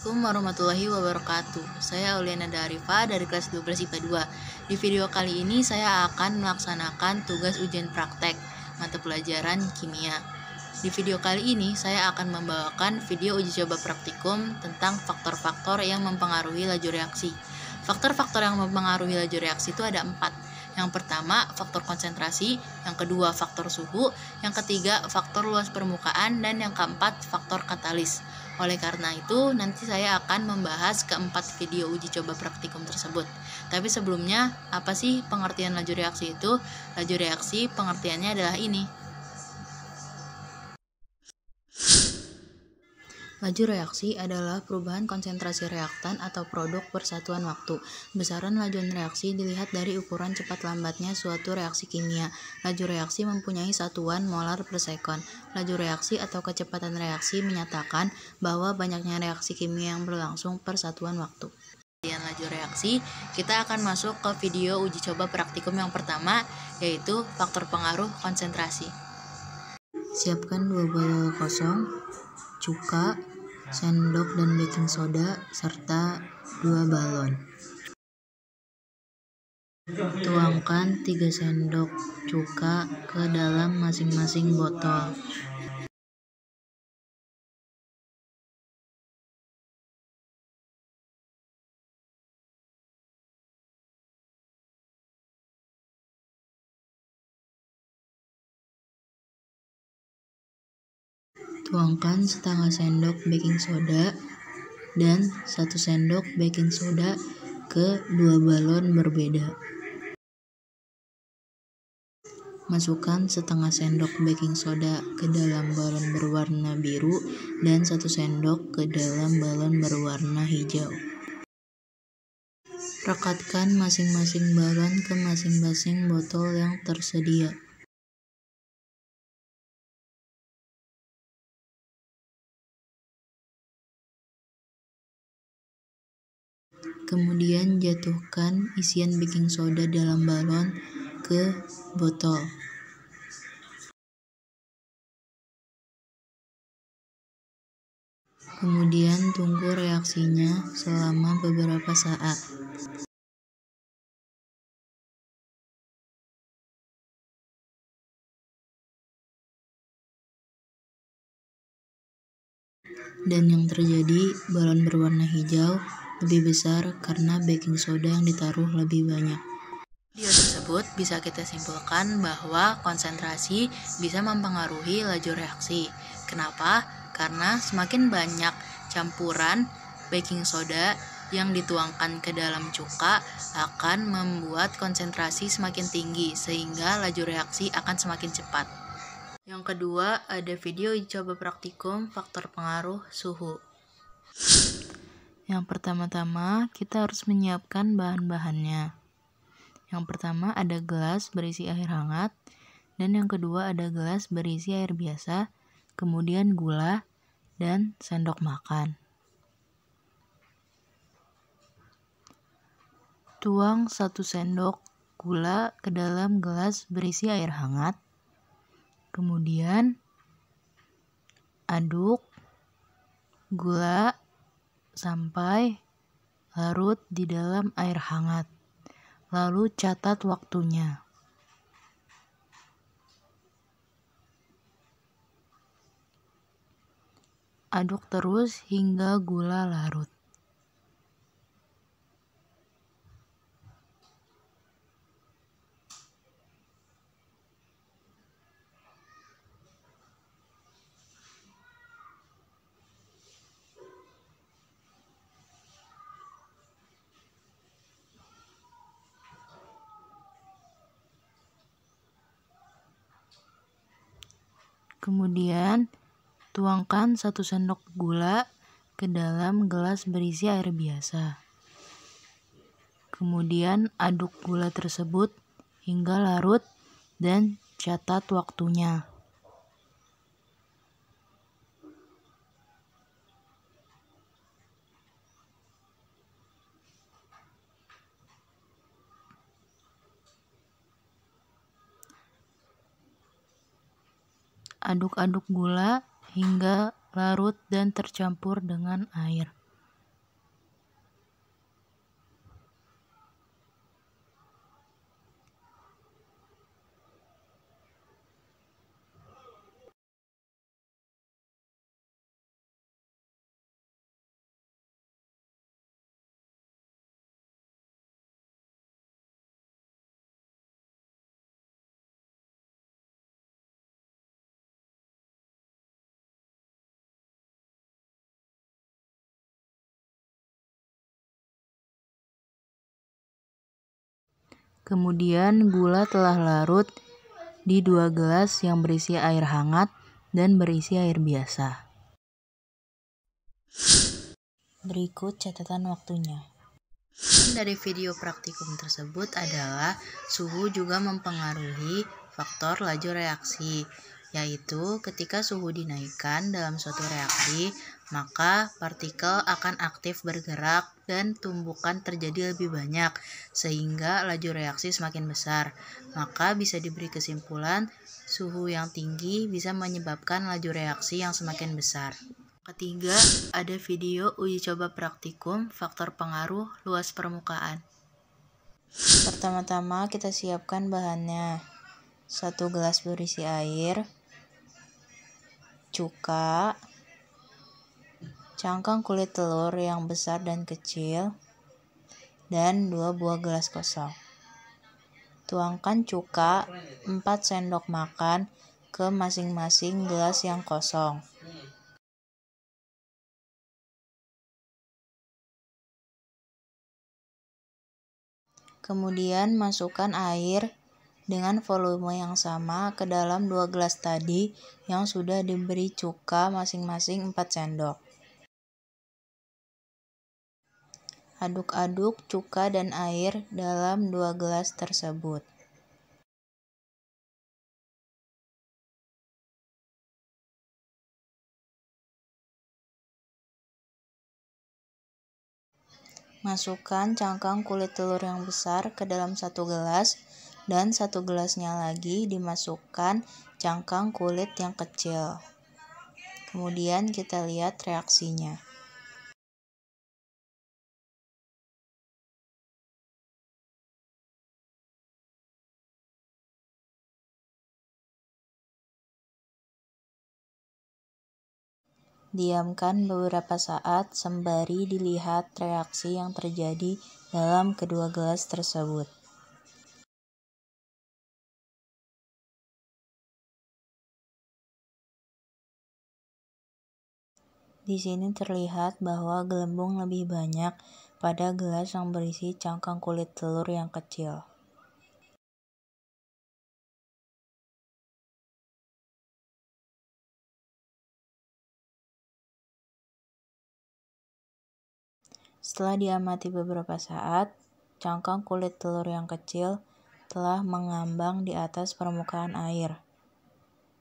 Assalamualaikum warahmatullahi wabarakatuh. Saya Auliana Darifa dari kelas 12 IPA 2. Di video kali ini saya akan melaksanakan tugas ujian praktek mata pelajaran kimia. Di video kali ini saya akan membawakan video uji coba praktikum tentang faktor-faktor yang mempengaruhi laju reaksi. Faktor-faktor yang mempengaruhi laju reaksi itu ada 4. Yang pertama, faktor konsentrasi, yang kedua, faktor suhu, yang ketiga, faktor luas permukaan, dan yang keempat, faktor katalis. Oleh karena itu, nanti saya akan membahas keempat video uji coba praktikum tersebut. Tapi sebelumnya, apa sih pengertian laju reaksi itu? Laju reaksi pengertiannya adalah ini. Laju reaksi adalah perubahan konsentrasi reaktan atau produk per satuan waktu. Besaran laju reaksi dilihat dari ukuran cepat lambatnya suatu reaksi kimia. Laju reaksi mempunyai satuan molar per sekon. Laju reaksi atau kecepatan reaksi menyatakan bahwa banyaknya reaksi kimia yang berlangsung per satuan waktu. Kemudian laju reaksi, kita akan masuk ke video uji coba praktikum yang pertama, yaitu faktor pengaruh konsentrasi. Siapkan 2 botol kosong, cuka, sendok dan baking soda, serta 2 balon. Tuangkan 3 sendok cuka ke dalam masing-masing botol. Tuangkan setengah sendok baking soda dan 1 sendok baking soda ke 2 balon berbeda. Masukkan setengah sendok baking soda ke dalam balon berwarna biru dan 1 sendok ke dalam balon berwarna hijau. Rekatkan masing-masing balon ke masing-masing botol yang tersedia. Kemudian jatuhkan isian baking soda dalam balon ke botol. Kemudian tunggu reaksinya selama beberapa saat. Dan yang terjadi, balon berwarna hijau lebih besar karena baking soda yang ditaruh lebih banyak. Video tersebut bisa kita simpulkan bahwa konsentrasi bisa mempengaruhi laju reaksi. Kenapa? Karena semakin banyak campuran baking soda yang dituangkan ke dalam cuka akan membuat konsentrasi semakin tinggi sehingga laju reaksi akan semakin cepat. Yang kedua, ada video uji coba praktikum faktor pengaruh suhu. Yang pertama-tama, kita harus menyiapkan bahan-bahannya. Yang pertama ada gelas berisi air hangat, dan yang kedua ada gelas berisi air biasa, kemudian gula, dan sendok makan. Tuang 1 sendok gula ke dalam gelas berisi air hangat, kemudian aduk gula sampai larut di dalam air hangat. Lalu catat waktunya. Aduk terus hingga gula larut. Kemudian tuangkan 1 sendok gula ke dalam gelas berisi air biasa. Kemudian aduk gula tersebut hingga larut dan catat waktunya. Aduk-aduk gula hingga larut dan tercampur dengan air. Kemudian gula telah larut di 2 gelas yang berisi air hangat dan berisi air biasa. Berikut catatan waktunya. Dari video praktikum tersebut adalah suhu juga mempengaruhi faktor laju reaksi, yaitu ketika suhu dinaikkan dalam suatu reaksi, maka partikel akan aktif bergerak dan tumbukan terjadi lebih banyak, sehingga laju reaksi semakin besar. Maka bisa diberi kesimpulan, suhu yang tinggi bisa menyebabkan laju reaksi yang semakin besar. Ketiga, ada video uji coba praktikum faktor pengaruh luas permukaan. Pertama-tama kita siapkan bahannya. 1 gelas berisi air, cuka, cangkang kulit telur yang besar dan kecil, dan 2 buah gelas kosong. Tuangkan cuka 4 sendok makan ke masing-masing gelas yang kosong. Kemudian masukkan air dengan volume yang sama ke dalam 2 gelas tadi yang sudah diberi cuka masing-masing 4 sendok. Aduk-aduk cuka dan air dalam 2 gelas tersebut. Masukkan cangkang kulit telur yang besar ke dalam 1 gelas dan 1 gelasnya lagi dimasukkan cangkang kulit yang kecil. Kemudian kita lihat reaksinya. Diamkan beberapa saat sembari dilihat reaksi yang terjadi dalam kedua gelas tersebut. Di sini terlihat bahwa gelembung lebih banyak pada gelas yang berisi cangkang kulit telur yang kecil. Setelah diamati beberapa saat, cangkang kulit telur yang kecil telah mengambang di atas permukaan air.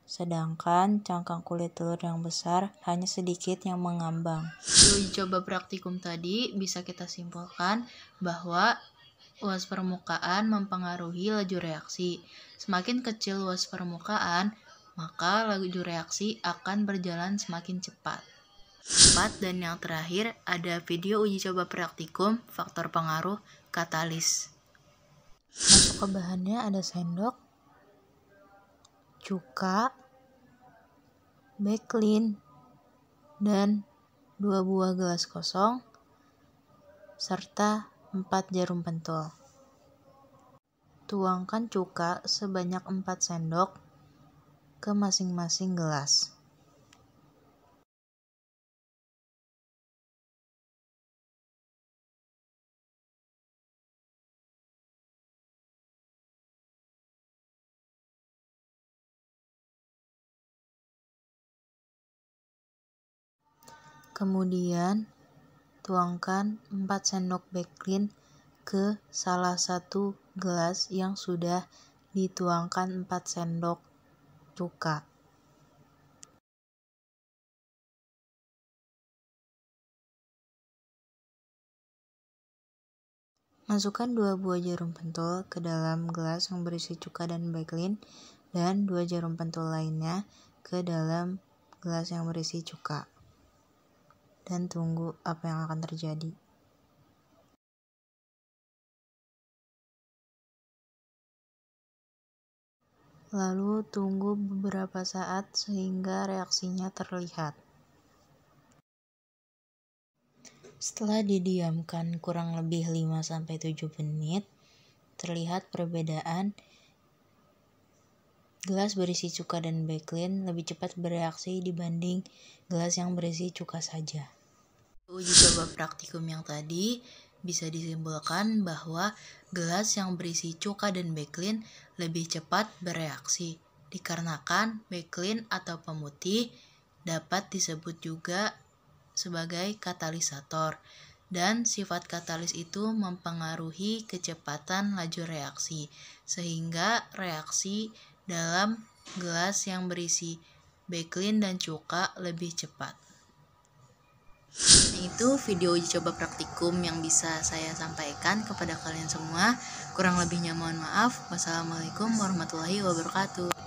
Sedangkan cangkang kulit telur yang besar hanya sedikit yang mengambang. Di uji coba praktikum tadi bisa kita simpulkan bahwa luas permukaan mempengaruhi laju reaksi. Semakin kecil luas permukaan, maka laju reaksi akan berjalan semakin cepat. Dan yang terakhir ada video uji coba praktikum faktor pengaruh katalis. Masuk ke bahannya ada sendok, cuka, bakelin, dan 2 buah gelas kosong, serta 4 jarum pentul. Tuangkan cuka sebanyak 4 sendok ke masing-masing gelas. Kemudian, tuangkan 4 sendok bakelin ke salah satu gelas yang sudah dituangkan 4 sendok cuka. Masukkan 2 buah jarum pentul ke dalam gelas yang berisi cuka dan bakelin dan 2 jarum pentul lainnya ke dalam gelas yang berisi cuka. Dan tunggu apa yang akan terjadi. Lalu tunggu beberapa saat sehingga reaksinya terlihat. Setelah didiamkan kurang lebih 5-7 menit, terlihat perbedaan. Gelas berisi cuka dan bakelin lebih cepat bereaksi dibanding gelas yang berisi cuka saja. Uji coba praktikum yang tadi bisa disimpulkan bahwa gelas yang berisi cuka dan bakelin lebih cepat bereaksi, dikarenakan bakelin atau pemutih dapat disebut juga sebagai katalisator, dan sifat katalis itu mempengaruhi kecepatan laju reaksi, sehingga reaksi dalam gelas yang berisi bakelin dan cuka lebih cepat. Itu video uji coba praktikum yang bisa saya sampaikan kepada kalian semua. Kurang lebihnya mohon maaf. Wassalamualaikum warahmatullahi wabarakatuh.